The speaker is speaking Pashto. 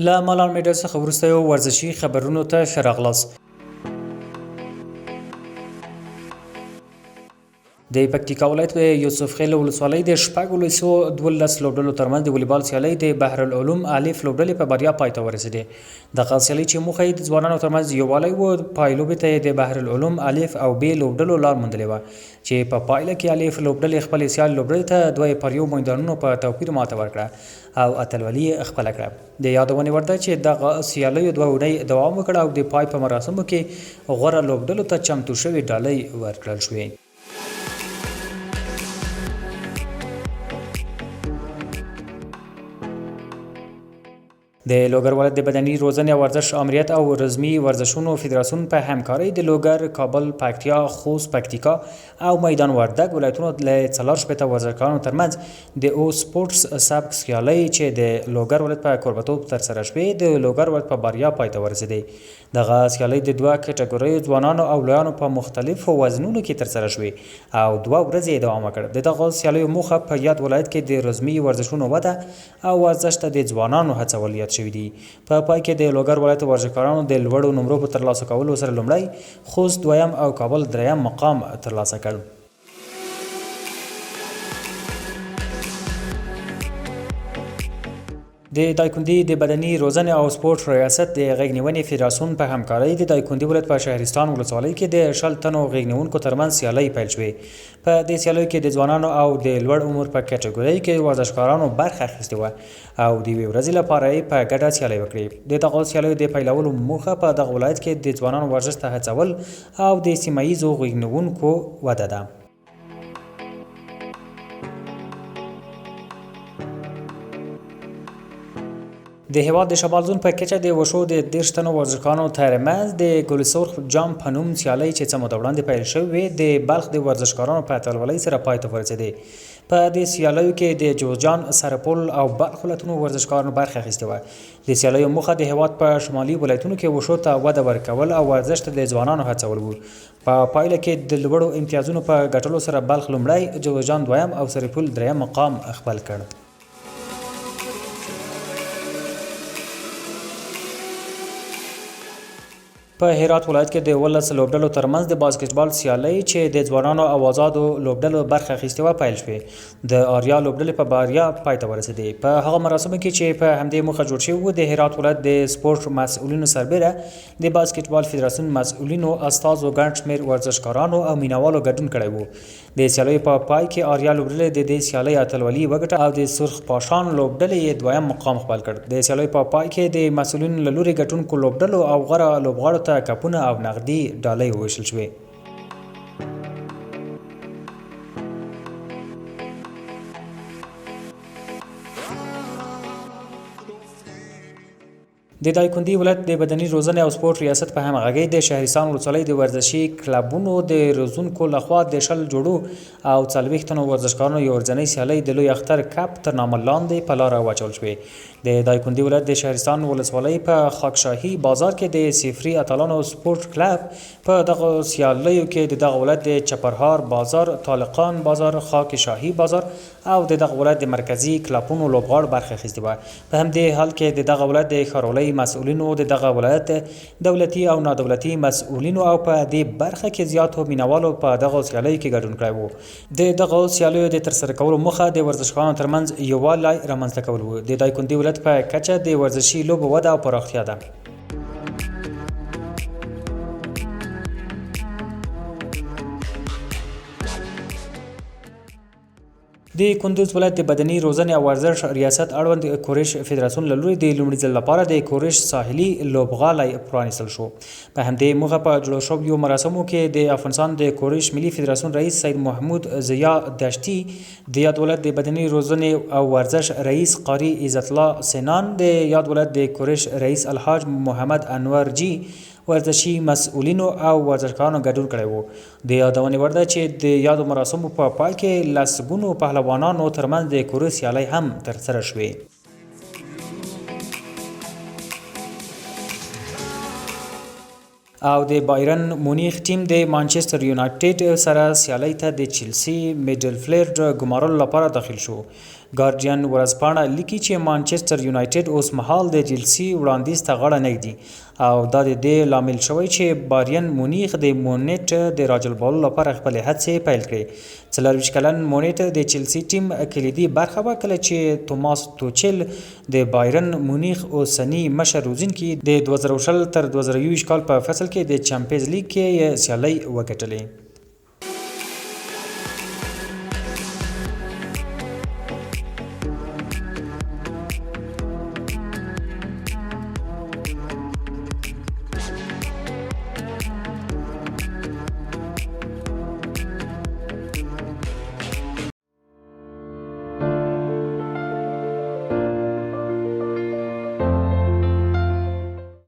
له مالان میډیا څخه وروسته یو ورزشي خبرونو ته ښه راغلاست. د پکتیکا ولایت په یوسف خیل ولسوالۍ د شپږ ولسو 12 لوبډلو ترمنځ د والیبال سیالۍ د بحر العلوم الف لوبډلې په بریا پای ته ورسېدې. د سیالۍ چې موخه یې د ځوانانو ترمنځ یووالی و، پایلوبې ته د بحر العلوم الف او ب لوبډلو لار موندلې وه چې په پایله کې الف لوبډلې خپل سیال لوبډلې ته 2 پر 1 میدانونو په توپیر ماته ورکړه او اتلولي خپل کړه. د یادونه ورده چې دغه سیالیو 2 اونۍ دوام وکړ او د پای په مراسمو کې غوره لوبډلو ته چمتو شوې ډالۍ ورکړل شوې. د لوګر ولایت د بدني روزنې او ورزش امریت او رزمي ورزشونو فدراسیون په همکارۍ د لوګر، کابل، پکتیا، خوست، پکتیکا او میدان وردګ ولایتونو له 4 شپېته ورزشکارانو ترمنځ د او سپورټس سبک سیالۍ چې د لوګر ولایت په کوربتوب ترسره شوې د لوګر ولایت په بریا پای ته ورسېدې. دغه سیالۍ د 2 کټګوریو ځوانانو او لویانو په مختلفو وزنونو کې ترسره شوې او 2 ورځې دوام وکړ. د دغه سیالیو موخه په یاد ولایت کې د رزمي ورزشونو وده او ورزش ته د ځوانانو هڅول شوي دي. په پای کې د لوګر ولایت ورزشکارانو د لوړو نمرو په ترلاسه کولو سره لومړی، خوست دویم او کابل دریم مقام ترلاسه کړ. د دایکنډي د بدني روزنې او سپورت ریاست د غېږنیونې فدراسیون په همکارۍ د دایکنډي ولایت په شهرستان ولسوالۍ کې د 60 تنو غېږنیونکو ترمنځ سیالۍ پیل شوې. په دې سیالیو کې د ځوانانو او د لوړ عمر په کټګورۍ کې ورزشکارانو برخه اخیستې وه او د یوې ورځې لپاره یې په ګډه سیالۍ وکړې. د دغو سیالیو د پیلولو موخه په دغه ولایت کې د ځوانانو ورزش ته هڅول او د سیمه ییزو غېږنیونکو وده ده. د هیواد د شمال زون په کچه د وشو د 30 تنو ورزشکارانو ترمنځ د ګلسرخ جام په نوم سیالۍ چې څه موده وړاندې پیل شوې د بلخ د ورزشکارانو په اتلولۍ سره پای ته ورسېدې. په دې سیالیو کې د جوزجان، سرپل او بلخ ولایتونو ورزشکارانو برخه اخیستې وه. د سیالیو موخه د هیواد په شمالي ولایتونو کې وشو ته وده ورکول او ورزش ته د ځوانانو هڅول وو. په پایله کې د لوړو امتیازونو په ګټلو سره بلخ لومړی، جوزجان دویم او سرپل دریم مقام خپل کړ. په هرات ولایت کې د 12 لوبډلو ترمنځ د باسکټبال سیالۍ چې د ځوانانو او آزادو لوبډلو برخه اخیستې وه پیل شوې. د آریا لوبډلې په بریا پای ته ورسېدې. په هغه مراسمو کې چې په همدې موخه جوړ شوي وو د هرات ولایت د سپورټ مسؤلینو سربیره د باسکټبال فدراسیون مسؤلینو، استازو، ګڼ شمېر ورزشکارانو او مینوالو ګډون کړی وو. د سیالیو په پای کې آریا لوبډلې د دې سیالۍ اتلولي وګټه او د سرخ پاشان لوبډلې یې دویم مقام خپل کړ. د سیالیو په پای کې د مسؤلینو له لوري ګټونکو لوبډلو او غوره لوبغاړو ته کپونه او نغدي ډالۍ وویشل شوې. د دایکنډي ولایت د بدني روزنې او سپورت ریاست په همغږۍ د شهرستان ولسوالۍ د ورزشي کلبونو د روزونکو لخوا د 60 جوړو او 40 تنو ورزشکارانو یو ورځنۍ سیالۍ د لوی اختر کپ تر نامه لاندې په لاره واچول شوې. د دایکنډي ولایت د شهرستان ولسوالۍ په خاکشاهي بازار کې د صفري اتلانو سپورت کلب په دغه سیالیو کې د دغه ولایت د چپرهار بازار، طالقان بازار، خاکشاهي بازار او د دغه ولایت د مرکزي کلبونو لوبغاړو برخه اخیستې وه. په همدې حال کې د دغه ولایت د ښاروالۍ مسؤلینو، د دغه ولایت دولتي او نادولتي مسؤلینو او په دې برخه کې زیاتو مینوالو په دغه سیالیو کې ګډون کړی وو. د دغه سیالیو د ترسره کولو موخه د ورزشکارانو ترمنځ یووالی رامنځته کول وو. د دایکنډي ولایت په کچه د ورزشي لوبو وده او پراختیا ده. د کندوز ولایت د بدني روزنې او ورزش ریاست اړوند کورش فدراسیون له لوري د لومړي ځل لپاره د کورش ساحلي لوبغالی پرانیستل شو. په همدې موخه په جوړ شویو مراسمو کې د افغانستان د کورش ملي فدراسیون رئیس سید محمود ضیا دشتي، د یاد ولایت د بدني روزنې او ورزش رئیس قاری عزت الله سینان، د یاد ولایت د کورش رئیس الحاج محمد انور جی، ورزشي مسؤلینو او ورزشکارانو ګډون کړی وو. د یادونې وړ ده چې د یادو مراسمو په پای کې لسګونو پهلوانانو ترمنځ د کورس سیالۍ هم ترسره شوې. او د بایرن مونیخ ټیم د مانچستر یونایټډ سره سیالۍ ته د چلسی میډلفیلډ ګمارلو لپاره داخل شو. ګارډین ورځپاڼه لیکي چې مانچستر یونایټډ اوس مهال د چلسي وړاندیز ته غاړه نه ږدي او دا د دې لامل شوی چې بارین مونیخ د مونټ د راجلبولو لپاره خپلې هڅې پیل کړې 24 کلن مونټ د چلسي ټیم کلیدي برخه وه کله چې توماس توچل د بایرن مونیخ اوسني مشر روزونکي د 2020 تر 2021 کال په فصل کې د چمپیونز لیګ کې سیالۍ وګټلې